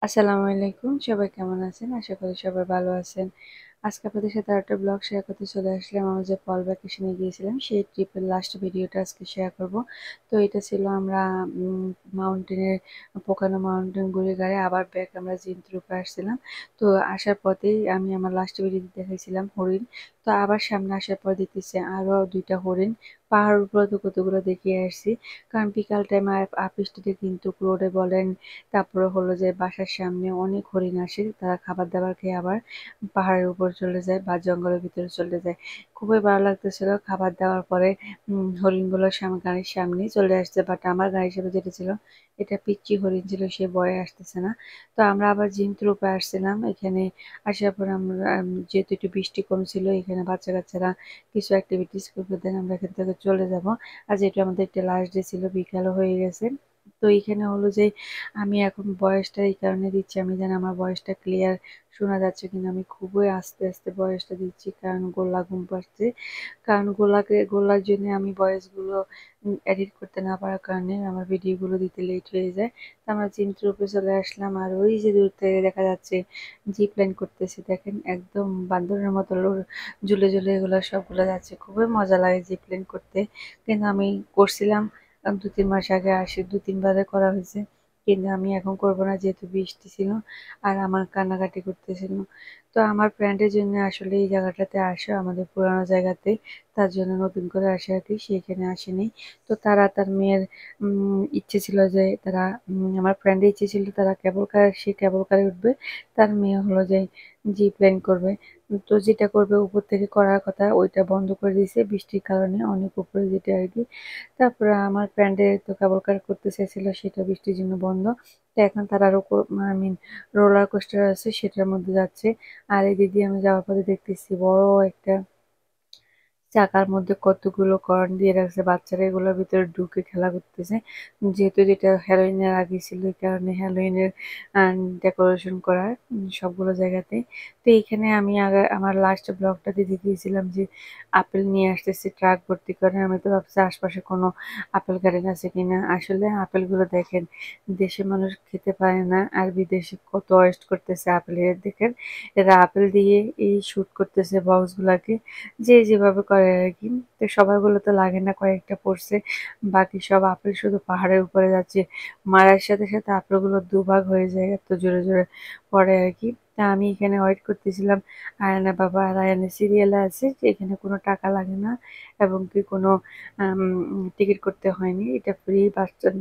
আসসালামু আলাইকুম। সবাই কেমন আছেন? আশা করি সবাই ভালো আছেন। আজকে আপনাদের সাথে আরেকটা ব্লগ শেয়ার করতে চলে আসলাম। আমরা যে পল ভ্যাকেশনে গিয়েছিলাম সেই ট্রিপের লাস্ট ভিডিওটা আজকে শেয়ার করব। তো এটা ছিল আমরা উম মাউন্টেনের পোকানো মাউন্টেন ঘুরে গাড়ি আবার ব্যাক আমরা জিনথ্রুপে আসছিলাম। তো আসার পথেই আমি আমার লাস্ট ভিডিওতে দেখাইছিলাম হরিণ। তো আবার সামনে আসার পর দেখতেছি আরো ২ টা হরিণ। পাহাড়ের উপরে তো কতগুলো দেখিয়ে আসছি। কারণ বিকাল টাইমে আপ স্টেটে কিন্তু রোডে বলেন তারপরে হলো যে বাসার সামনে অনেক হরিণ আসে, তারা খাবার দাবার খেয়ে আবার পাহাড়ের উপর চলে যায় বা জঙ্গলের ভিতরে চলে যায়। খুবই ভালো লাগতেছিল খাবার দেওয়ার পরে। হরিণগুলো গাড়ির সামনেই চলে আসছে, বাট আমার গাড়ি হিসেবে যেটা ছিল এটা পিচ্চি হরিণ ছিল, সে ভয়ে আসতেছে না। তো আমরা আবার জিনথ্রুপে আসছিলাম। এখানে আসার পর আমরা যেহেতু একটু বৃষ্টি কম ছিল, এখানে বাচ্চা কাচ্চারা কিছু অ্যাক্টিভিটিস করবে, দেন আমরা এখান থেকে চলে যাব। আর যেহেতু আমাদের একটা লাস্ট ডে ছিল, বিকালও হয়ে গেছে। তো এইখানে হলো যে আমি এখন ভয়েসটা এই কারণে দিচ্ছি, আমি জানি আমার ভয়েসটা ক্লিয়ার শোনা যাচ্ছে কিনা। আমি খুবই আস্তে আস্তে ভয়েসটা দিচ্ছি কারণ গোলা ঘুম পাচ্ছে। কারণ গোলার জন্য আমি ভয়েসগুলো এডিট করতে না পারার কারণে আমার ভিডিওগুলো দিতে লেট হয়ে যায়। তো আমরা চিন্তুর চলে আসলাম, আর ওই যে দূর থেকে দেখা যাচ্ছে জিপ লাইন করতেছে, দেখেন একদম বান্দরের মতো ঝুলে ঝুলে এগুলো সবগুলো যাচ্ছে। খুবই মজা লাগে জিপ লাইন করতে। কিন্তু আমি করছিলাম ২-৩ মাস আগে, আসি ২-৩ বারে করা হয়েছে। কিন্তু আমি এখন করব না, যেহেতু বৃষ্টি ছিল আর আমার কান্নাকাটি করতেছিল। তো আমার ফ্রেন্ডের জন্য আসলে এই জায়গাটাতে আসা আমাদের পুরানো জায়গাতে, তার জন্য নতুন করে আসা আর কি, সে এখানে আসেনি। তো তারা তার মেয়ের ইচ্ছে ছিল যে তারা আমার ফ্রেন্ডের ইচ্ছে ছিল তারা সে কেবল কারে উঠবে, তার মেয়ে হলো যে জিপ লাইন করবে। তো যেটা করবে উপর থেকে করার কথা ওইটা বন্ধ করে দিয়েছে বৃষ্টির কারণে, অনেক উপরে যেটা আর কি। তারপরে আমার ফ্রেন্ডে তো কেবল কার করতে চাইছিল, সেটা বৃষ্টির জন্য বন্ধ। তো এখন তারা আই মিন রোলার কোস্টার আছে সেটার মধ্যে যাচ্ছে। আর এই দিদি আমি যাওয়ার পথে দেখতেছি বড় একটা চাকার মধ্যে কতগুলো কর্ন দিয়ে রাখছে, বাচ্চারা এগুলোর ভিতরে ঢুকে খেলা করতেছে। যেহেতু যেটা হ্যালোইনের আগে ছিল, এই কারণে হ্যালোইনের ডেকোরেশন করা সবগুলো জায়গাতে। তো এইখানে আমি আগে আমার লাস্ট ব্লগটাতে দেখিয়েছিলাম যে আপেল নিয়ে আসতেছে ট্রাক ভর্তি করে। আমি তো ভাবছি আশপাশে কোনো আপেল গার্ডেন আছে কিনা। আসলে আপেলগুলো দেখেন, দেশের মানুষ খেতে পারে না আর বিদেশে কত ওয়েস্ট করতেছে আপেলের। দেখেন এরা আপেল দিয়ে এই শুট করতেছে বক্সগুলাকে, যে যেভাবে করে আর কি। তো সবাইগুলো তো লাগে না, কয়েকটা পড়ছে, বাকি সব আপেল শুধু পাহাড়ের উপরে যাচ্ছে। মারার সাথে সাথে আপেলগুলো দুভাগ হয়ে যায়, এত জোরে জোরে পড়ে আর কি। তা আমি এখানে ওয়েট করতেছিলাম। আয়ানা বাবা আর আয়ানের সিরিয়ালে আছে যে এখানে কোনো টাকা লাগে না এবং কি কোনো টিকিট করতে হয়নি, এটা ফ্রি,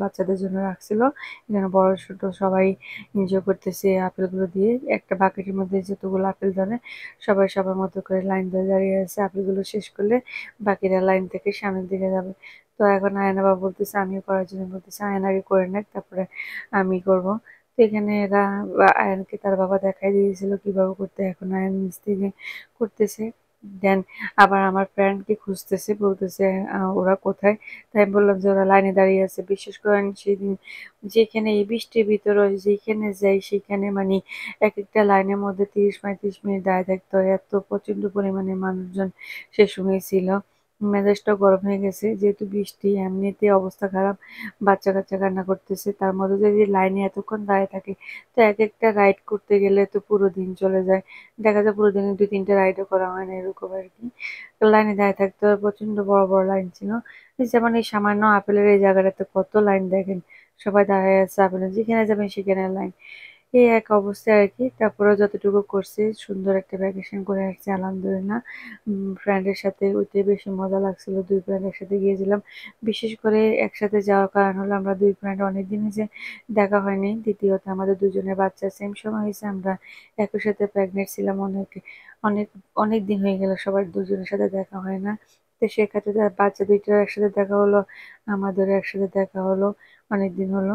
বাচ্চাদের জন্য রাখছিল। এখানে বড় ছোট সবাই এনজয় করতেছে আপেলগুলো দিয়ে। একটা বাকেটের মধ্যে যতগুলো আপেল ধরে সবাই সবার মতো করে লাইন ধরে দাঁড়িয়ে আছে, আপেলগুলো শেষ করলে বাকিরা লাইন থেকে সামনের দিকে যাবে। তো এখন আয়না বাবা বলতেছে আমিও করার জন্য, বলতেছে আয়ন আগে করে নেক তারপরে আমি করব। তো এখানে এরা আয়নকে তার বাবা দেখাই দিয়েছিল কিভাবে করতে, এখন আয়ন নিজ থেকে করতেছে। দেন আবার আমার ফ্রেন্ডকে খুঁজতেছে, বলতেছে ওরা কোথায়। তাই আমি বললাম যে ওরা লাইনে দাঁড়িয়ে আছে। বিশেষ করে আমি সেদিন যেখানে এই বৃষ্টির ভিতরে যেখানে যাই সেখানে মানে এক একটা লাইনের মধ্যে ৩০-৩৫ মিনিট দাঁড়িয়ে থাকতে হয়, এত প্রচন্ড পরিমাণে মানুষজন সে সময় ছিল। মেজাজটাও গরম হয়ে গেছে, যেহেতু বৃষ্টি, এমনিতে অবস্থা খারাপ, বাচ্চা কাচ্চা কান্না করতেছে, তার মধ্যে যদি লাইনে এতক্ষণ দাঁড়িয়ে থাকে, তো এক একটা রাইড করতে গেলে তো পুরো দিন চলে যায়। দেখা যায় পুরো দিনে ২-৩টে রাইডও করা হয় না, এরকম আর কি। তো লাইনে দাঁড়িয়ে থাকতে হয়, প্রচন্ড বড় বড় লাইন ছিল। যেমন এই সামান্য আপেলের এই জায়গাটাতে কত লাইন দেখেন, সবাই দাঁড়ায় আছে আপেলের, যেখানে যাবেন সেখানে লাইন। এই এক অবস্থায় আর কি। তারপরে যতটুকু করছি, সুন্দর একটা ভ্যাকেশন করে আসছি আলহামদুলিল্লাহ। ফ্রেন্ডের সাথে ওইটাই বেশি মজা লাগছিল, ২ ফ্রেন্ড একসাথে গিয়েছিলাম। বিশেষ করে একসাথে যাওয়ার কারণ হলো আমরা ২ ফ্রেন্ড অনেকদিন হয়েছে দেখা হয়নি। দ্বিতীয়ত আমাদের দুজনের বাচ্চা সেম সময় হয়েছে, আমরা একই সাথে প্রেগনেন্ট ছিলাম। অনেক অনেক দিন হয়ে গেল সবার দুজনের সাথে দেখা হয় না। তো সেক্ষেত্রে বাচ্চা ২টার একসাথে দেখা হলো, আমাদেরও একসাথে দেখা হলো, অনেকদিন হলো।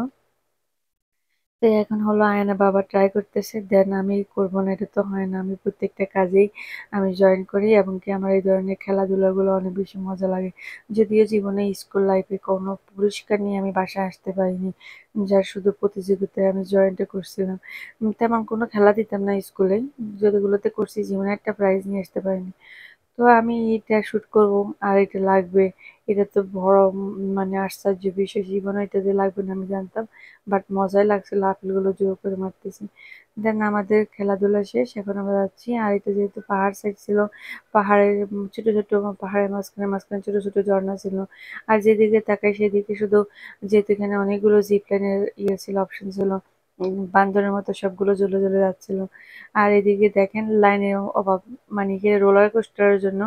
তো এখন হলো আয়না বাবা ট্রাই করতেছে, দেন আমি করব না, এটা তো হয় না। আমি প্রত্যেকটা কাজেই আমি জয়েন করি এবং কি আমার এই ধরনের খেলাধুলাগুলো অনেক বেশি মজা লাগে। যদিও জীবনে স্কুল লাইফে কোনো পুরস্কার নিয়ে আমি বাসায় আসতে পারিনি, যার শুধু প্রতিযোগিতায় আমি জয়েন্টে করছিলাম। তেমন কোনো খেলা দিতাম না স্কুলে, যেগুলোতে করছি জীবনে একটা প্রাইজ নিয়ে আসতে পারিনি। তো আমি এটা শুট করব আর এটা লাগবে, এটা তো বড় মানে আশ্চর্য বিষয়, জীবনে এটা যে লাগবে না আমি জানতাম, বাট মজাই লাগছিল আপেলগুলো জোর করে মারতেছি। দেন আমাদের খেলাধুলা শেষ, এখন আমরা যাচ্ছি। আর এটা যেহেতু পাহাড় সাইড ছিল, পাহাড়ের ছোট ছোট পাহাড়ের মাঝখানে মাঝখানে ছোট ছোট ঝর্ণা ছিল। আর যেদিকে তাকাই সেদিকে শুধু, যেহেতু এখানে অনেকগুলো জিপ লাইনের ইয়ে ছিল, অপশন ছিল, বান্দরের মতো সবগুলো জ্বলে জ্বলে যাচ্ছিল। আর এদিকে দেখেন লাইনের অভাব, মানে কি রোলার কোস্টারের জন্য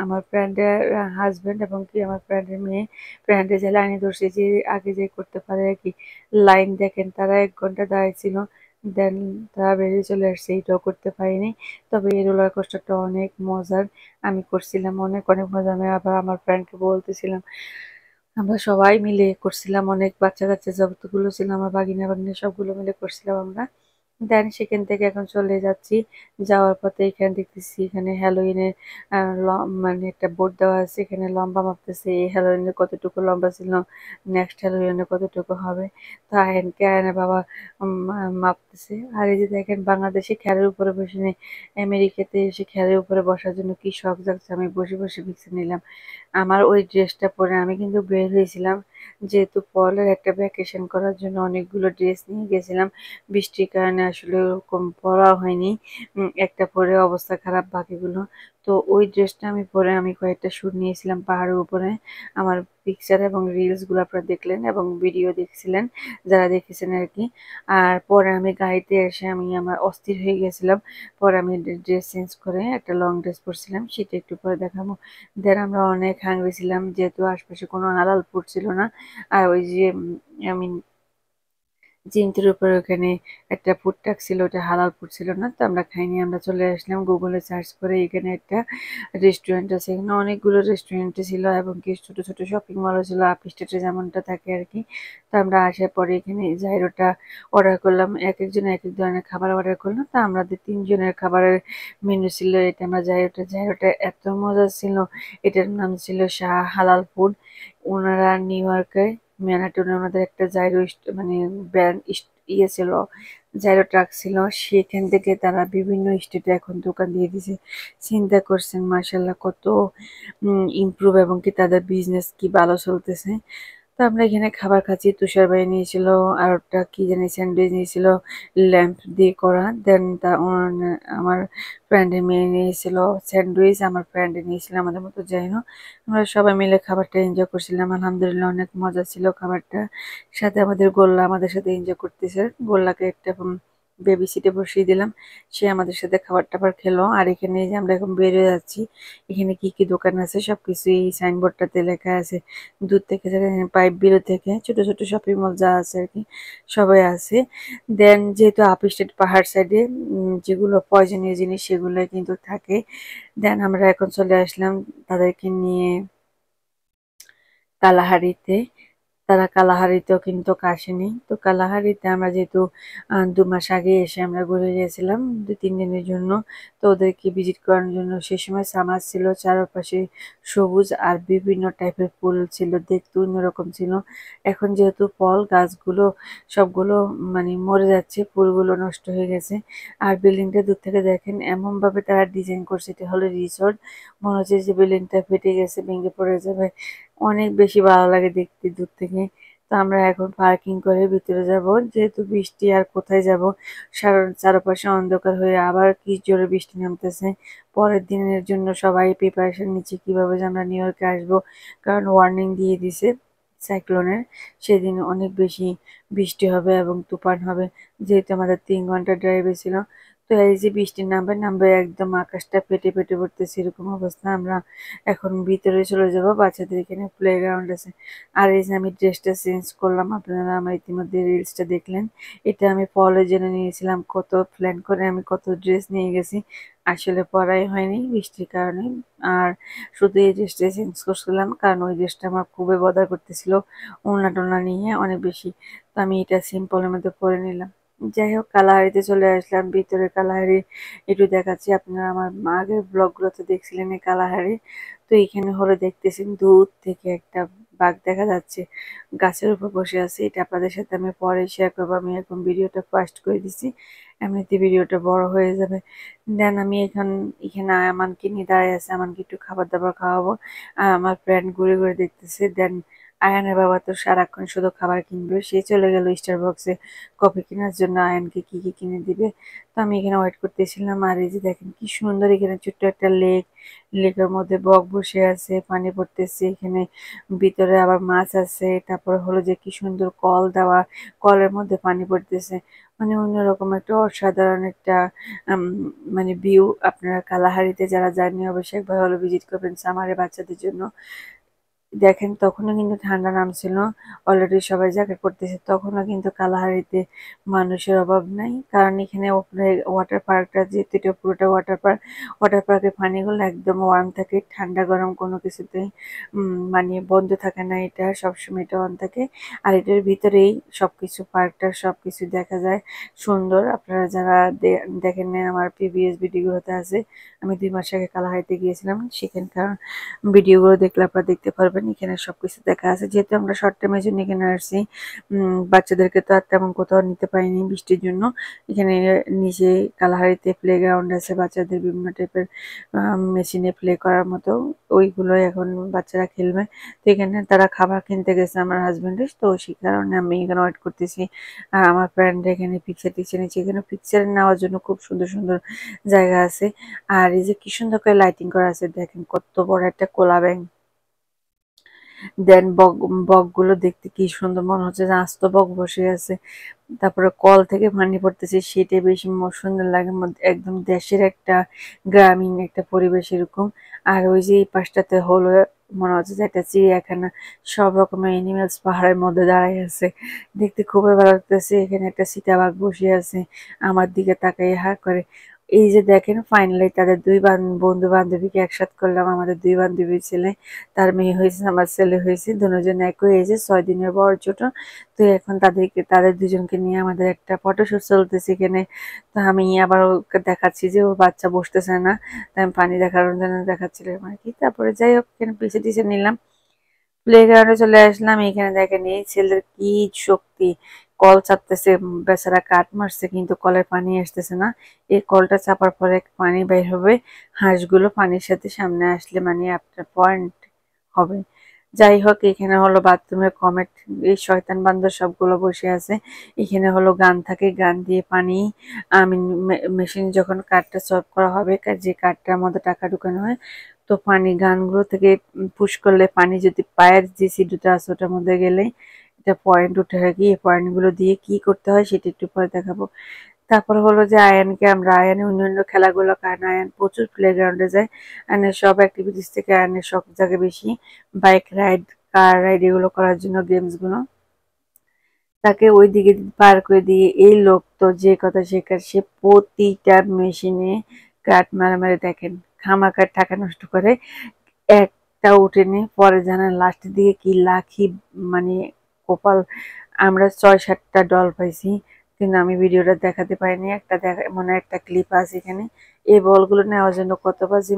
আমার ফ্রেন্ডের হাজবেন্ড এবং কি আমার ফ্রেন্ডের মেয়ে, ফ্রেন্ডে যে লাইনে ধরছে, যে আগে যে করতে পারে আর কি, লাইন দেখেন তারা 1 ঘন্টা দাঁড়িয়েছিল। দেন তারা বেরিয়ে চলে আসছে, এটাও করতে পারিনি। তবে এই রোলার কোস্টারটা অনেক মজার, আমি করছিলাম, অনেক অনেক মজা। আমি আবার আমার ফ্রেন্ডকে বলতেছিলাম, আমরা সবাই মিলে করছিলাম, অনেক বাচ্চা কাচ্চা যতগুলো ছিল আমার বাগিনা বাগিনা সবগুলো মিলে করছিলাম আমরা। দেন সেখান থেকে এখন চলে যাচ্ছি। যাওয়ার পথে এখানে দেখতেছি এখানে হ্যালোইনের মানে একটা বোর্ড দেওয়া আছে, এখানে লম্বা মাপতেছে, এই হ্যালোইনের কতটুকু লম্বা ছিল, নেক্সট হ্যালোইনের কতটুকু হবে। তো আয়নকে আয়নের বাবা মাপতেছে। আর এই যে দেখেন বাংলাদেশে খেয়ালের উপরে বসে নেই, আমেরিকাতে এসে খেয়ালের উপরে বসার জন্য কি শখ জাগছে, আমি বসে বসে পিক্সে নিলাম। আমার ওই ড্রেসটা পরে আমি কিন্তু বের হয়েছিলাম, যেহেতু পরের একটা ভ্যাকেশন করার জন্য অনেকগুলো ড্রেস নিয়ে গেছিলাম। বৃষ্টির কারণে আসলে ওরকম পরা হয়নি, একটা পরে অবস্থা খারাপ বাকিগুলো। তো ওই ড্রেসটা আমি পরে আমি কয়েকটা শ্যুট নিয়েছিলাম পাহাড়ের উপরে। আমার পিকচার এবং রিলসগুলো আপনারা দেখলেন এবং ভিডিও দেখছিলেন যারা দেখেছেন আর কি। আর পরে আমি গাড়িতে এসে আমি আমার অস্থির হয়ে গেছিলাম। পরে আমি ড্রেস চেঞ্জ করে একটা লং ড্রেস পরছিলাম, সেটা একটু পরে দেখাবো। দেন আমরা অনেক হাংরি ছিলাম, যেহেতু আশপাশে কোনো হালাল ফুড ছিল না। আর ওই যে আমি জিন্তির উপরে ওখানে একটা ফুড ট্রাক ছিল, ওটা হালাল ফুড ছিল না, তো আমরা খাইনি। আমরা চলে আসলাম গুগলে সার্চ করে, এখানে একটা রেস্টুরেন্ট আছে, এখানে অনেকগুলো রেস্টুরেন্ট ছিল এবং কি ছোট ছোট শপিং মলও ছিল, আপ স্টেটে যেমনটা থাকে আর কি। তো আমরা আসার পরে এখানে জাইরোটা অর্ডার করলাম, এক একজন এক এক ধরনের খাবার অর্ডার করলাম। তো আমাদের 3 জনের খাবারের মেনু ছিল এটা। আমরা জাইরোটা, জাইরোটা এত মজা ছিল, এটার নাম ছিল শাহ হালাল ফুড। ওনারা নিউ ইয়র্কে ম্যানহাটনে ওনাদের একটা জাইরো মানে ব্র্যান্ড ইয়ে ছিল, জাইরো ট্রাক ছিল, সেখান থেকে তারা বিভিন্ন স্টেটে এখন দোকান দিয়ে দিয়েছে। চিন্তা করছেন মার্শাল্লাহ কত ইমপ্রুভ এবং কি তাদের বিজনেস কি ভালো চলতেছে। তো আমরা এখানে খাবার খাচ্ছি, তুষার ভাই নিয়েছিল আর ওটা কি জানি স্যান্ডউইচ নিয়েছিল ল্যাম্প দিয়ে করা। দেন আমার ফ্রেন্ডের মেয়ে নিয়েছিল স্যান্ডউইচ, আমার ফ্রেন্ডে নিয়েছিল আমাদের মতো যাই হোক। আমরা সবাই মিলে খাবারটা এনজয় করছিলাম, আলহামদুলিল্লাহ অনেক মজা ছিল খাবারটা। সাথে আমাদের গোল্লা আমাদের সাথে এনজয় করতেছে, গোল্লাকে একটা বেবি সিটে বসিয়ে দিলাম, সে আমাদের সাথে খাবার টাবার খেলো। আর এখানে যে আমরা এখন বেরিয়ে যাচ্ছি, এখানে কি কি দোকান আছে সবকিছু এই সাইনবোর্ডটাতে লেখা আছে। দূর থেকে পাইপ বিলো থেকে ছোট ছোট শপিং মল যা আছে আর কি সবাই আছে। দেন যেহেতু আপ স্টেট পাহাড় সাইডে যেগুলো প্রয়োজনীয় জিনিস সেগুলো কিন্তু থাকে। দেন আমরা এখন চলে আসলাম তাদেরকে নিয়ে কালাহারিতে। তারা কালাহারিতেও কিন্তু আসেনি। তো কালাহারিতে আমরা যেহেতু 2 মাস আগে এসে আমরা ঘুরে গিয়েছিলাম 2-3 দিনের জন্য। তো ওদেরকে ভিজিট করানোর জন্য, সে সময় সামার ছিল, চারপাশে সবুজ আর বিভিন্ন টাইপের ফুল ছিল, দেখতে অন্যরকম ছিল। এখন যেহেতু ফল গাছগুলো সবগুলো মানে মরে যাচ্ছে, ফুলগুলো নষ্ট হয়ে গেছে। আর বিল্ডিংটা দূর থেকে দেখেন এমনভাবে তারা ডিজাইন করছে, এটা হলো রিসোর্ট, মনে হচ্ছে যে বিল্ডিংটা ফেটে গেছে, ভেঙে পড়ে যাবে। অনেক বেশি ভালো লাগে দেখতে দূর থেকে। তো আমরা এখন পার্কিং করে ভিতরে যাব, যেহেতু বৃষ্টি আর কোথায় যাব, চারপাশে অন্ধকার হয়ে আবার কি জোরে বৃষ্টি নামতেছে। পরের দিনের জন্য সবাই প্রিপারেশন নিচ্ছে কিভাবে যে আমরা নিউ ইয়র্কে আসবো, কারণ ওয়ার্নিং দিয়ে দিছে সাইক্লোনের, সেদিন অনেক বেশি বৃষ্টি হবে এবং তুফান হবে। যেহেতু আমাদের 3 ঘন্টা ড্রাইভে ছিল, তো এই যে বৃষ্টি নামবে নামবে একদম আকাশটা ফেটে ফেটে পড়তেছে এরকম অবস্থা। আমরা এখন ভিতরে চলে যাব, বাচ্চাদের এখানে প্লে গ্রাউন্ড আছে। আর এই যে আমি ড্রেসটা চেঞ্জ করলাম, আপনারা আমার ইতিমধ্যে রিলসটা দেখলেন। এটা আমি ফলের জন্য নিয়েছিলাম, কত প্ল্যান করে আমি কত ড্রেস নিয়ে গেছি, আসলে পরাই হয়নি বৃষ্টির কারণে। আর শুধু এই ড্রেসটা চেঞ্জ করছিলাম কারণ ওই ড্রেসটা আমার খুবই বদার করতেছিল, ওড়না টোনা নিয়ে অনেক বেশি। তো আমি এটা সিম্পলের মধ্যে পরে নিলাম। যাই হোক, কালাহারিতে চলে আসলাম। ভিতরে কালাহারি একটু দেখাচ্ছি। আপনারা আমার আগের ব্লগগুলোতে দেখছিলেন এই কালাহারি। তো এখানে হলো দেখতেছেন দূর থেকে একটা বাঘ দেখা যাচ্ছে, গাছের উপর বসে আছে। এটা আপনাদের সাথে আমি পরে শেয়ার করবো। আমি এখন ভিডিওটা ফাস্ট করে দিছি, এমনিতে ভিডিওটা বড় হয়ে যাবে। দেন আমি এখানে আমানকে নিয়ে দাঁড়ায় আছে, আমানকে একটু খাবার দাবার খাওয়াবো। আর আমার ফ্রেন্ড ঘুরে ঘুরে দেখতেছে। দেন আয়ানের বাবা তো সারাক্ষণ শুধু খাবার কিনবে, সে চলে গেল স্টার বক্সে কফি কেনার জন্য। আয়ানকে কি কি কিনে দিবে, তো আমি এখানে ওয়েট করতেছিলাম। আর এই যে দেখেন কি সুন্দর, এখানে ছোট্ট একটা লেক, লেকের মধ্যে বক বসে আছে, পানি পড়তেছে। এখানে ভিতরে আবার মাছ আছে। তারপরে হলো যে কি সুন্দর কল দেওয়া, কলের মধ্যে পানি পড়তেছে। মানে অন্যরকম একটা অসাধারণ একটা উম, মানে ভিউ। আপনারা কালাহারিতে যারা যাননি অবশ্যই একবার হলো ভিজিট করবেন সামারে বাচ্চাদের জন্য। দেখেন তখনও কিন্তু ঠান্ডা নামছিল, অলরেডি সবাই জ্যাকেট পরতেছে। তখনও কিন্তু কালাহারিতে মানুষের অভাব নাই, কারণ এখানে ওয়াটার পার্কটা যেহেতু এটা পুরোটা ওয়াটার পার্ক, ওয়াটার পার্কের পানিগুলো একদম ওয়ার্ম থাকে, ঠান্ডা গরম কোনো কিছুতেই মানে বন্ধ থাকে না, এটা সবসময় এটা অন থাকে। আর এটার ভিতরেই সবকিছু, পার্কটার সবকিছু দেখা যায় সুন্দর। আপনারা যারা দেখেন না, আমার প্রিভিয়াস ভিডিওগুলোতে আছে। আমি 2 মাস আগে কালাহারিতে গিয়েছিলাম, সেখানকার ভিডিওগুলো দেখলে আপনারা দেখতে পারবেন। এখানে সবকিছু দেখা আছে। যেহেতু আমরা শর্ট টাইমের জন্য এখানে আসছি, বাচ্চাদেরকে তো আর তেমন কোথাও নিতে পারিনি বৃষ্টির জন্য। এখানে নিচে কালাহারিতে প্লে গ্রাউন্ড আছে, বাচ্চাদের বিভিন্ন টাইপের মেশিনে প্লে করার মতো, ওইগুলো এখন বাচ্চারা খেলবে। তো এখানে তারা খাবার কিনতে গেছে আমার হাজবেন্ডের, তো সেই কারণে আমি এখানে ওয়েট করতেছি। আর আমার ফ্রেন্ড এখানে পিকচার টিকচার নিচ্ছে। এখানে পিকচার নেওয়ার জন্য খুব সুন্দর সুন্দর জায়গা আছে। আর এই যে কি সুন্দর করে লাইটিং করা আছে, দেখেন কত বড় একটা কোলা ব্যাঙ। দেন বকগুলো দেখতে কি সুন্দর, মনে হচ্ছে যে আস্ত বক বসে আছে। তারপরে কল থেকে পানি পড়তেছে, সেটাই বেশি সুন্দর লাগে। একদম দেশের একটা গ্রামীণ একটা পরিবেশ এরকম। আর ওই যে এই পাশটাতে হলো মনে হচ্ছে যে একটা চিড়িয়াখানা, সব রকমের এনিমেলস পাহাড়ের মধ্যে দাঁড়ায় আছে, দেখতে খুবই ভালো লাগতেছে। এখানে একটা চিতাবাঘ বসে আছে, আমার দিকে তাকাই হা করে। এই যে দেখেন ফাইনালি তাদের দুই বন্ধু বান্ধবীকে একসাথ করলাম। আমাদের দুই বান্ধবীর ছেলে, তার মেয়ে হয়েছে, আমার ছেলে হয়েছে, দুজন একই এজে, 6 দিনের বড় ছোট। তো এখন তাদের দুজনকে নিয়ে আমাদের একটা ফটোশুট চলতেছে এখানে। তো আমি আবার ওকে দেখাচ্ছি যে ওর বাচ্চা বসতেছে না, তাই আমি পানি দেখানোর জন্য দেখাচ্ছিলাম আর কি। তারপরে যাই হোক, এখানে পিছিয়ে টিছে নিলাম, প্লে গ্রাউন্ডে চলে আসলাম। এখানে দেখেন এই ছেলের কি শক্তি, কল চাপতেছে, বেচারা কাট মারছে কিন্তু কলের পানি আসতেছে না। এই কলটা চাপার পরে পানি বের হবে, হাঁসগুলো পানির সাথে সামনে আসলে মানে আপনার পয়েন্ট হবে। যাই হোক, এখানে হলো বাথরুমের কমেট, এই শয়তান বান্দর সবগুলো বসে আছে। এখানে হলো গান থাকে, গান দিয়ে পানি, আমি মেশিন যখন কার্ডটা সলভ করা হবে, যে কার্ডটার মধ্যে টাকা ঢুকানো হয়, তো পানি গানগুলো থেকে পুশ করলে পানি যদি পায়ের যে সিটুটা আছে ওটার মধ্যে গেলে এটা পয়েন্ট উঠে হয়। কি এই পয়েন্টগুলো দিয়ে কি করতে হয় সেটা একটু পরে দেখাবো। তারপর হলো যে আয়ানে অন্যান্য খেলাগুলো, কারণ আয়ান প্রচুর প্লেগ্রাউন্ডে যায়। আয়ানের সব অ্যাক্টিভিটিস থেকে আয়ানের সব জায়গায় বেশি বাইক রাইড, কার রাইড এগুলো করার জন্য গেমসগুলো, তাকে ওই দিকে পার করে দিয়ে এই লোক তো যে কথা শেখার, সে প্রতিটা মেশিনে কাঠ মারে মারে, দেখেন খামাকার টাকা নষ্ট করে, একটা উঠেনি। পরে জানেন লাস্টের দিকে কি লাখি, মানে কপাল, আমরা 6-7টা ডল পাইছি, কিন্তু আমি ভিডিওটা দেখাতে পারিনি। একটা দেখা মানে একটা ক্লিপ আছে এখানে। এই বলগুলো নেওয়ার জন্য কতবার যে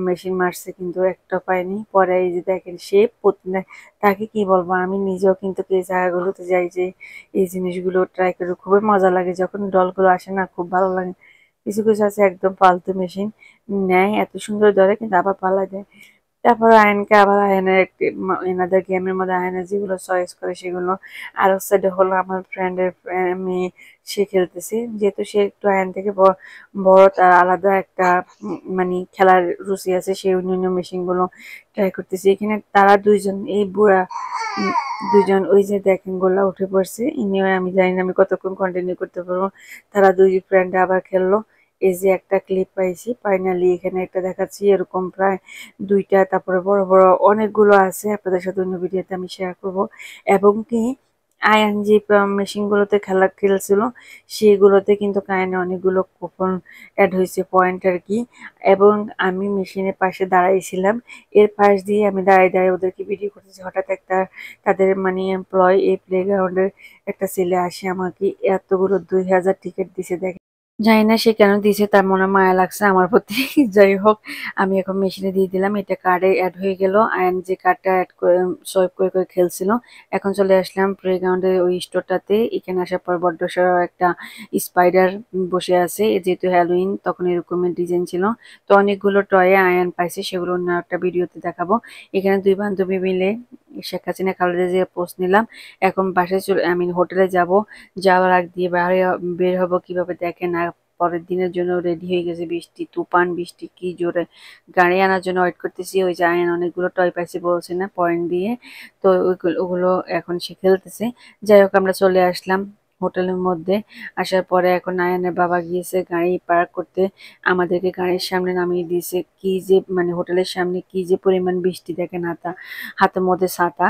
মেশিন মারছে, কিন্তু একটা পাইনি। পরে এই যে দেখেন সে তাকে কি বলবো, আমি নিজেও কিন্তু এই জায়গাগুলোতে যাই যে এই জিনিসগুলো ট্রাই করি, খুবই মজা লাগে যখন ডলগুলো আসে না, খুব ভালো লাগে। কিছু কিছু আছে একদম ফালতু মেশিন, নেয় এত সুন্দর ধরে কিন্তু আবার পালা দেয়। তারপর আয়নকে আবার আয়নের একটি এনাদের গেমের মধ্যে আয়নের যেগুলো চয়েস করে সেগুলো। আর সাইডে হলো আমার ফ্রেন্ডের মেয়ে, সে খেলতেছে। যেহেতু সে একটু আয়ন থেকে বড়, তার আলাদা একটা মানে খেলার রুচি আছে, সে অন্যান্য মেশিন গুলো ট্রাই করতেছে। এখানে তারা দুইজন, এই বুড়া উম, দুইজন, ওই যে দেখেন গোলা উঠে পড়ছে। ইনিও আমি জানি না আমি কতক্ষণ কন্টিনিউ করতে পারবো। তারা দুই ফ্রেন্ড আবার খেললো। এই যে একটা ক্লিপ পাইছি ফাইনালি, এখানে একটা দেখাচ্ছি, এরকম প্রায় 2টা, তারপরে বড় বড় অনেকগুলো আছে, আপনাদের সাথে অন্য ভিডিওতে আমি শেয়ার করব। এবং কি আয়ান যে মেশিনগুলোতে খেলছিল সেগুলোতে কিন্তু কায়নে অনেকগুলো কুপন অ্যাড হয়েছে, পয়েন্ট আর কি। এবং আমি মেশিনের পাশে দাঁড়াইছিলাম, এর পাশ দিয়ে আমি দাঁড়ায় দাঁড়ায় ওদেরকে ভিডিও করতেছি। হঠাৎ একটা তাদের মানে এমপ্লয় এই প্লেগ্রাউন্ডের একটা ছেলে আসে, আমাকে এতগুলো 2000 টিকিট দিছে। দেখে জানি না সে কেন দিয়েছে, তার মনে মায়া লাগছে আমার প্রতি। যাই হোক, আমি এখন মেশিনে দিয়ে দিলাম, এটা কার্ডে অ্যাড হয়ে গেল। অ্যান্ড যে কার্ডটা অ্যাড করে সোয়াইপ করে করে খেলছিল। এখন চলে আসলাম প্লেগ্রাউন্ডের ওই স্টোরটাতে। এখানে আসার পর বড্ড সড়ো একটা স্পাইডার বসে আছে, যেহেতু হ্যালোইন তখন এরকমের ডিজাইন ছিল। তো অনেকগুলো টয়ে আয়ান পাইছে, সেগুলো অন্য একটা ভিডিওতে দেখাবো। এখানে দুই বান্ধবী মিলে শেখ হাসিনা খালেদা জিয়ার পোস্ট নিলাম। এখন বাসায় চলে আমি হোটেলে যাব, যাওয়ার আগ দিয়ে বের হব কিভাবে দেখেন। আর পরের দিনের জন্য রেডি হয়ে গেছে, বৃষ্টি তুফান বৃষ্টি কি জোরে। গাড়ি আনার জন্য ওয়েট করতেছি। ওই যে আয়ন অনেকগুলো টয় পাইছে বলছে না, পয়েন্ট দিয়ে। তো ওগুলো এখন সে খেলতেছে। যাই হোক, আমরা চলে আসলাম হোটেলের মধ্যে। আসার পরে এখন আয়ানের বাবা গিয়েছে গাড়ি পার্ক করতে, আমাদেরকে গাড়ির সামনে নামিয়ে দিয়েছে। কি যে মানে হোটেলের সামনে কি যে পরিমাণ বৃষ্টি, দেখেন হাতের মধ্যে ছাতা।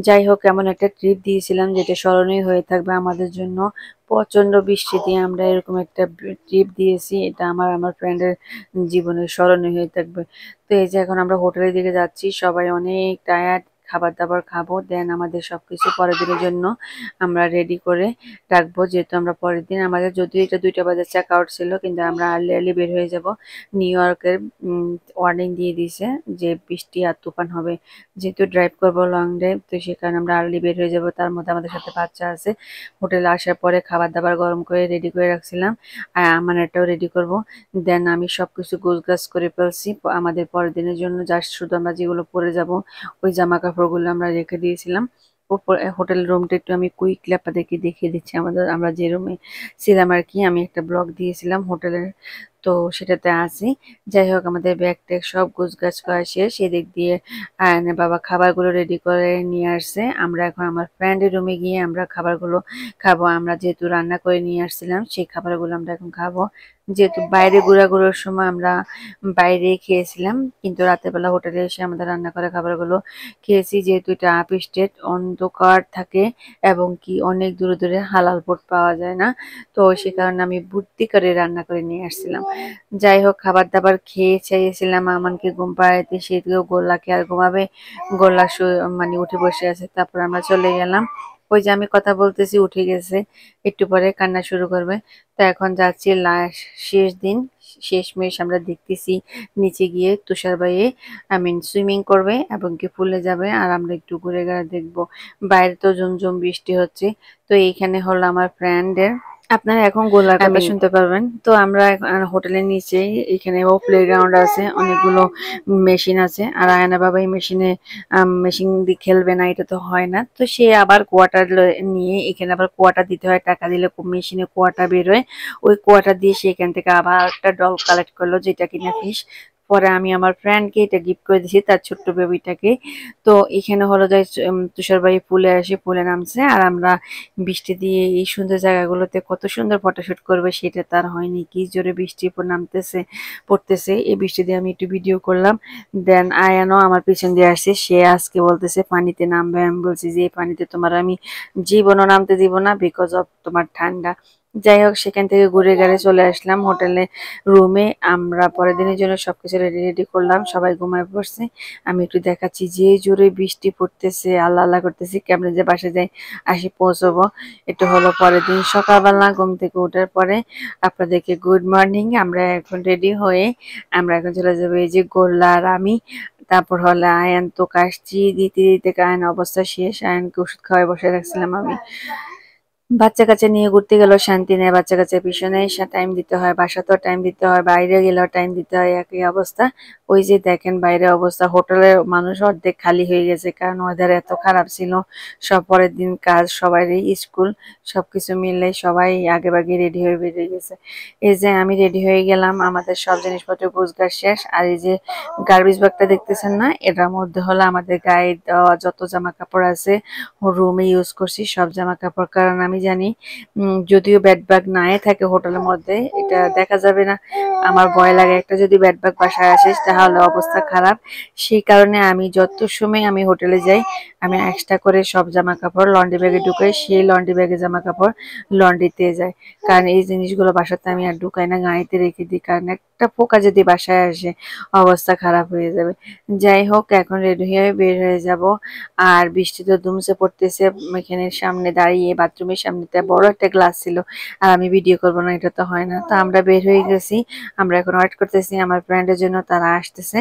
যাই হোক, এমন একটা ট্রিপ দিয়েছিলাম যেটা স্মরণীয় হয়ে থাকবে আমাদের জন্য। প্রচন্ড বৃষ্টি দিয়ে আমরা এরকম একটা ট্রিপ দিয়েছি, এটা আমার ফ্রেন্ডের জীবনের স্মরণীয় হয়ে থাকবে। তো এই যে এখন আমরা হোটেলের দিকে যাচ্ছি, সবাই অনেক টায়ার্ড। খাবার দাবার খাবো, দেন আমাদের সবকিছু পরের দিনের জন্য আমরা রেডি করে রাখবো। যেহেতু আমরা পরের দিন, আমাদের যদিও এটা 2টা বাজে চেক আউট ছিল, কিন্তু আমরা আর্লি আর্লি বের হয়ে যাব। নিউ ইয়র্কের ওয়ার্নিং দিয়ে দিয়েছে যে বৃষ্টি আর তুফান হবে। যেহেতু ড্রাইভ করবো লং ড্রাইভ, তো সে কারণে আমরা আর্লি বের হয়ে যাব। তার মধ্যে আমাদের সাথে বাচ্চা আছে। হোটেলে আসার পরে খাবার দাবার গরম করে রেডি করে রাখছিলাম, আর আমারটাও রেডি করব। দেন আমি সবকিছু গোছগাছ করে ফেলছি আমাদের পরের দিনের জন্য। জাস্ট শুধু আমরা যেগুলো পরে যাব ওই জামা কাপড়গুলো আমরা রেখে দিয়েছিলাম। হোটেল রুমটা একটু আমি কুইকলি আপনাদেরকে দেখিয়ে দিচ্ছি। আমরা যে রুমে ছিলাম আর কি, আমি একটা ব্লগ দিয়েছিলাম হোটেলের, তো সেটাতে আছি। যাই হোক, আমাদের ব্যাগ ট্যাগ সব গোছগাছ করা শেষ। সেদিক দিয়ে আয়নের বাবা খাবারগুলো রেডি করে নিয়ে আসছে। আমরা এখন আমার ফ্রেন্ডের রুমে গিয়ে আমরা খাবারগুলো খাবো। আমরা যেহেতু রান্না করে নিয়ে আসছিলাম, সেই খাবারগুলো আমরা এখন খাবো। যেহেতু বাইরে ঘোরাঘুরির সময় আমরা বাইরে খেয়েছিলাম, কিন্তু রাতের বেলা হোটেলে এসে আমাদের রান্না করা খাবারগুলো খেয়েছি। যেহেতু এটা আপ স্টেট, অন্ধকার থাকে এবং কি অনেক দূরে দূরে হালাল ফুড পাওয়া যায় না, তো সে কারণে আমি বুদ্ধি করে রান্না করে নিয়ে আসছিলাম। যাই হোক, খাবার দাবার খেয়ে চাইছিলাম আমানকে ঘুম পাড়াইতে, সেদিকেও গোল্লাকে আর ঘুমাবে। গোল্লা মানে উঠে বসে আছে। তারপর আমরা চলে গেলাম। ওই যে আমি কথা বলতেছি, উঠে গেছে, একটু পরে কান্না শুরু করবে। তো এখন যাচ্ছি লাস্ট শেষ দিন, শেষমেশ আমরা দেখতেছি নিচে গিয়ে তুষার বাইয়ে সুইমিং করবে এবং কি পুলে যাবে, আর আমরা একটু ঘুরে ঘুরে দেখবো। বাইরে তো ঝুমঝুম বৃষ্টি হচ্ছে। তো এইখানে হলো আমার ফ্রেন্ডের, আপনারা এখন গোলার কথা শুনতে পারবেন। তো আমরা হোটেলের নিচেই এখানেও প্লেগ্রাউন্ড আছে, অনেকগুলো মেশিন আছে। আর আয়না বাবা এই মেশিন দিয়ে খেলবে না, এটা তো হয় না। তো সে আবার কোয়ার্টার নিয়ে, এখানে আবার কোয়ার্টার দিতে হয়, টাকা দিলে মেশিনে কোয়ার্টার বেরোয়। ওই কোয়ার্টার দিয়ে সে এখান থেকে আবার একটা ডল কালেক্ট করলো, যেটা কিনা ফিশ। পরে আমি আমার ফ্রেন্ডকে এটা গিফট করে দিয়েছি, তার ছোট্ট বেবিটাকে। তো এখানে হলো যে তুষারবাড়ি পুলে আসে, পুলে নামছে। আর আমরা বৃষ্টি দিয়ে এই সুন্দর জায়গাগুলোতে কত সুন্দর ফটোশুট করবে সেটা তার হয়নি। কি জোরে বৃষ্টি পড়তেছে। এই বৃষ্টি দিয়ে আমি একটু ভিডিও করলাম। দেন আয়ানও আমার পিছন দিয়ে আসছে, সে আজকে বলতেছে পানিতে নামবে। আমি বলছি যে এই পানিতে তোমার আমি জীবনও নামতে দিব না, বিকজ অফ তোমার ঠান্ডা। যাই হোক, সেখান থেকে ঘুরে গেলে চলে আসলাম হোটেলে রুমে। আমরা পরের দিনের জন্য সবকিছু রেডি রেডি করলাম, সবাই ঘুমায় পড়ছে। আমি একটু দেখাচ্ছি যে জোরে বৃষ্টি পড়তেছে, আল্লাহ আল্লাহ করতেছি কেমনে যে বাসে যাই আসি পৌঁছবো। একটু হলো পরের দিন সকালবেলা ঘুম থেকে ওঠার পরে আপনাদেরকে গুড মর্নিং। আমরা এখন রেডি হয়ে আমরা এখন চলে যাবো এই যে গোল্লা আর আমি। তারপর হলে আয়ান তো কাশছি দিতে দিতে আয়ন অবস্থা শেষ, আয়নকে ওষুধ খাওয়াই বসে রাখছিলাম আমি। বাচ্চা কাচ্চা নিয়ে ঘুরতে গেলেও শান্তি নেই, বাচ্চা কাচ্চার পিছনে টাইম দিতে হয়, বাসাতেও টাইম দিতে হয়, বাইরে গেলেও টাইম দিতে হয়, একই অবস্থা। ওই যে দেখেন বাইরে অবস্থা, হোটেলের মানুষ অর্ধেক খালি হয়ে গেছে, কারণ ওয়েদার এত খারাপ ছিল। সব পরের দিন কাজ, সবারই স্কুল, সবকিছু মিলে সবাই আগে ভাগে রেডি হয়ে বেরিয়ে গেছে। এই যে আমি রেডি হয়ে গেলাম, আমাদের সব জিনিসপত্র গোছগাছ শেষ। আর এই যে গার্বেজ ব্যাগটা দেখতেছেন না, এটার মধ্যে হলো আমাদের গায়ে দেওয়া যত জামা কাপড় আছে, রুমে ইউজ করছি সব জামা কাপড়। কারণ আমি জানি। যদিও ব্যাড বাগ নাই থাকে হোটেলের মধ্যে, এটা দেখা যাবে না, আমার ভয় লাগে একটা যদি ব্যাড বাগ বাসায় আসে তাহলে অবস্থা খারাপ। সেই কারণে আমি যত সময় আমি হোটেলে যাই আমি এক্সট্রা করে সব জামা কাপড় লন্ড্রি ব্যাগে ঢুকাই, সেই লন্ড্রি ব্যাগে জামা কাপড় লন্ড্রিতে যায়। কারণ এই জিনিসগুলো বাসাতে আমি আর ঢুকাই না, গাড়িতে রেখে দিই, কারণ একটা পোকা যদি বাসায় আসে অবস্থা খারাপ হয়ে যাবে। যাই হোক, এখন রেডি হয়ে বের হয়ে যাব। আর বৃষ্টি তো ধুমসে পড়তেছে, এখানে সামনে দাঁড়িয়ে বাথরুমের সামনেতে বড় একটা গ্লাস ছিল, আর আমি ভিডিও করবো না এটা তো হয় না। তো আমরা বের হয়ে গেছি, আমরা এখন ওয়েট করতেছি আমার ফ্রেন্ডের জন্য, তারা আসতেছে,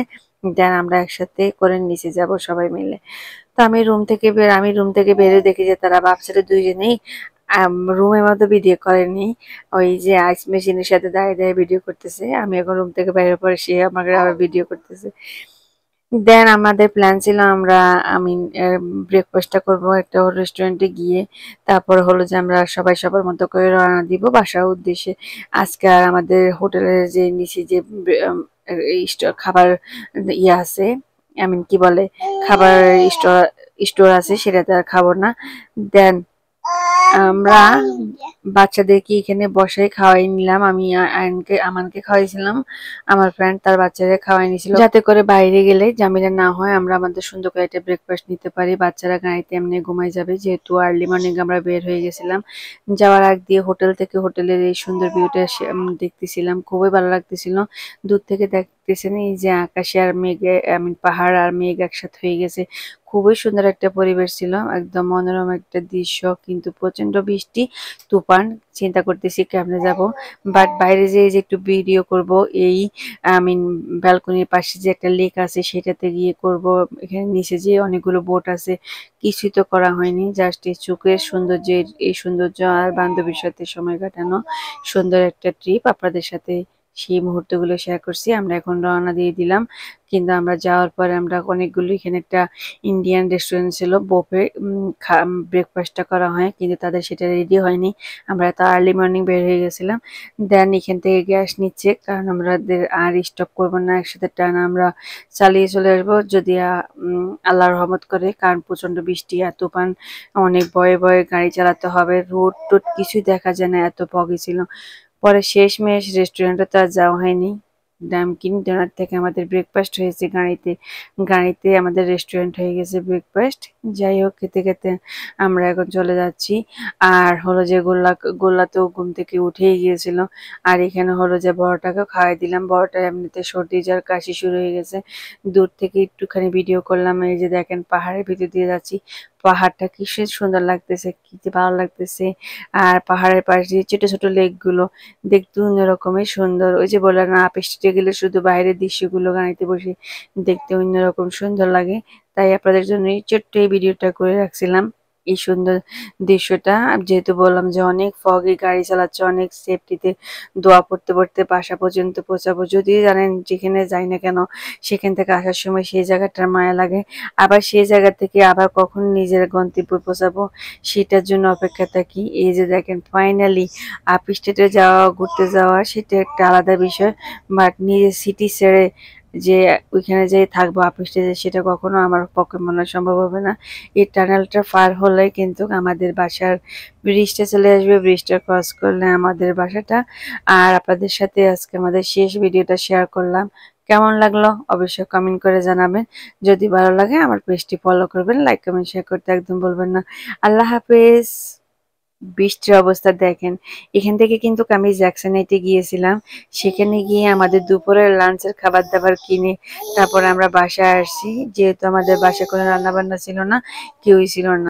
দেন আমরা একসাথে করে নিচে যাব সবাই মিলে। তো আমি রুম থেকে বেরিয়ে দেখি যে তারা বাচ্চারা দুইজনেই রুমের মধ্যে ভিডিও করেনি, ওই যে আইস মেশিনের সাথে দাঁড়িয়ে দাঁড়িয়ে ভিডিও করতেছে। আমি এখন রুম থেকে বাইরে পরে সে আমাকে আবার ভিডিও করতেছে। দেন আমাদের প্ল্যান ছিল আমি ব্রেকফাস্টটা করব একটা রেস্টুরেন্টে গিয়ে, তারপর হলো যে আমরা সবাই সবার মতো করে রওনা দিব বাসার উদ্দেশ্যে। আজকে আর আমাদের হোটেলের যে নিচে যে খাবার ইয়ে আছে, কি বলে, খাবার স্টোর স্টোর আছে, সেটাতে আর খাবো না। দেন আমরা বাচ্চাদেরকে এখানে বসাই খাওয়াই নিলাম, আমি আমানকে খাওয়াইছিলাম, আমার ফ্রেন্ড তার বাচ্চাদের খাওয়াই নিয়েছিল, যাতে করে বাইরে গেলে ঝামেলা না হয়, আমরা আমাদের সুন্দর করে একটা ব্রেকফাস্ট নিতে পারি। বাচ্চারা গাড়িতে এমনি ঘুমাই যাবে, যেহেতু আর্লি মর্নিং আমরা বের হয়ে গেছিলাম। যাওয়ার আগ দিয়ে হোটেল থেকে হোটেলের এই সুন্দর ভিউটা দেখতেছিলাম, খুবই ভালো লাগতেছিল। দূর থেকে দেখতেছেন এই যে আকাশে আর মেঘে, পাহাড় আর মেঘ একসাথে হয়ে গেছে, খুবই সুন্দর একটা পরিবেশ ছিল, একদম মনোরম একটা দৃশ্য। কিন্তু প্রচন্ড বৃষ্টি, তুফান, চিন্তা করতেছি কেমনে যাব। বাট বাইরে যেয়ে যে একটু ভিডিও করব, এই আমি ব্যালকনির পাশে যে একটা লেক আছে সেটাতে গিয়ে করব। এখানে নিচে যে অনেকগুলো বোট আছে, কিছুই তো করা হয়নি, জাস্ট এই চোখের সৌন্দর্যের এই সৌন্দর্য আর বান্ধবীর সাথে সময় কাটানো, সুন্দর একটা ট্রিপ আপনাদের সাথে সেই মুহূর্তগুলো শেয়ার করছি। আমরা এখন রওনা দিয়ে দিলাম, কিন্তু আমরা যাওয়ার পরে আমরা অনেকগুলো, এখানে একটা ইন্ডিয়ান রেস্টুরেন্ট ছিল, বোফে ব্রেকফাস্টটা করা হয়, কিন্তু তাদের সেটা রেডি হয়নি, আমরা তো আর্লি মর্নিং বের হয়ে গেছিলাম। দেন এখান থেকে গ্যাস নিচ্ছে, কারণ আমাদের আর স্টপ করবো না, একসাথে টানা আমরা চালিয়ে চলে আসবো যদি আল্লাহর রহমত করে, কারণ প্রচন্ড বৃষ্টি আর তুফান, অনেক ভয়ে ভয়ে গাড়ি চালাতে হবে, রোড টোড কিছুই দেখা যায় না, এত ফগি ছিল। পরে শেষমেশ রেস্টুরেন্টে তো আর যাওয়া হয়নি, ডামকিন ডোনার থেকে আমাদের ব্রেকফাস্ট হয়েছে গাড়িতে, গাড়িতে আমাদের রেস্টুরেন্ট হয়ে গেছে ব্রেকফাস্ট। যাই হোক, খেতে খেতে আমরা এখন চলে যাচ্ছি। আর হলো যে গোল্লা তো ঘুম থেকে উঠেই গিয়েছিল, আর এখানে হলো যে বড়টাকে খাওয়াই দিলাম, বড়টা এমনিতে সর্দি জ্বর কাশি শুরু হয়ে গেছে। দূর থেকে একটুখানি ভিডিও করলাম, এই যে দেখেন পাহাড়ের ভিতর দিয়ে যাচ্ছি, পাহাড়টা কি সুন্দর লাগতেছে, কি যে ভালো লাগতেছে। আর পাহাড়ের পাশে দিয়ে ছোট ছোট লেক গুলো দেখতে অন্যরকমই সুন্দর, ওই যে বললাম না, আপ স্টেটে গেলে শুধু বাইরের দৃশ্যগুলো গাড়িতে বসে দেখতে অন্যরকম সুন্দর লাগে। তাই আপনাদের জন্য এই ছোট্ট এই ভিডিওটা করে রাখছিলাম, এই সুন্দর দৃশ্যটা। যেহেতু বললাম যে অনেক ফগি, গাড়ি চালাচ্ছে অনেক সেফটিতে, দোয়া পড়তে পড়তে বাসা পর্যন্ত পৌঁছাবো। যদিও জানেন যেখানে যাই না কেন সেখান থেকে আসার সময় সেই জায়গাটার মায়া লাগে, আবার সেই জায়গা থেকে আবার কখন নিজের গন্তব্যে পৌঁছাবো সেটার জন্য অপেক্ষা থাকি। এই যে দেখেন ফাইনালি আপ স্টেটে যাওয়া, ঘুরতে যাওয়া সেটা একটা আলাদা বিষয়, বাট নিজের সিটি ছেড়ে যে ওইখানে যে থাকবো আপ স্টেজে, সেটা কখনো আমার পক্ষে মনে হয় সম্ভব হবে না। এই টানেলটা পার হলে কিন্তু আমাদের বাসার ব্রিজটা চলে আসবে, ব্রিজটা ক্রস করলে আমাদের বাসাটা। আর আপনাদের সাথে আজকে আমাদের শেষ ভিডিওটা শেয়ার করলাম, কেমন লাগলো অবশ্যই কমেন্ট করে জানাবেন। যদি ভালো লাগে আমার পেজটি ফলো করবেন, লাইক কমেন্ট শেয়ার করতে একদম বলবেন না। আল্লাহ হাফেজ। বৃষ্টির অবস্থা দেখেন, এখান থেকে কিন্তু আমি জ্যাকসনাইতে গিয়েছিলাম, সেখানে গিয়ে আমাদের দুপুরের লাঞ্চের খাবার দাবার কিনে তারপর আমরা বাসায় আসছি, যেহেতু আমাদের বাসায় কোনো রান্না বান্না ছিল না, কেউই ছিল না।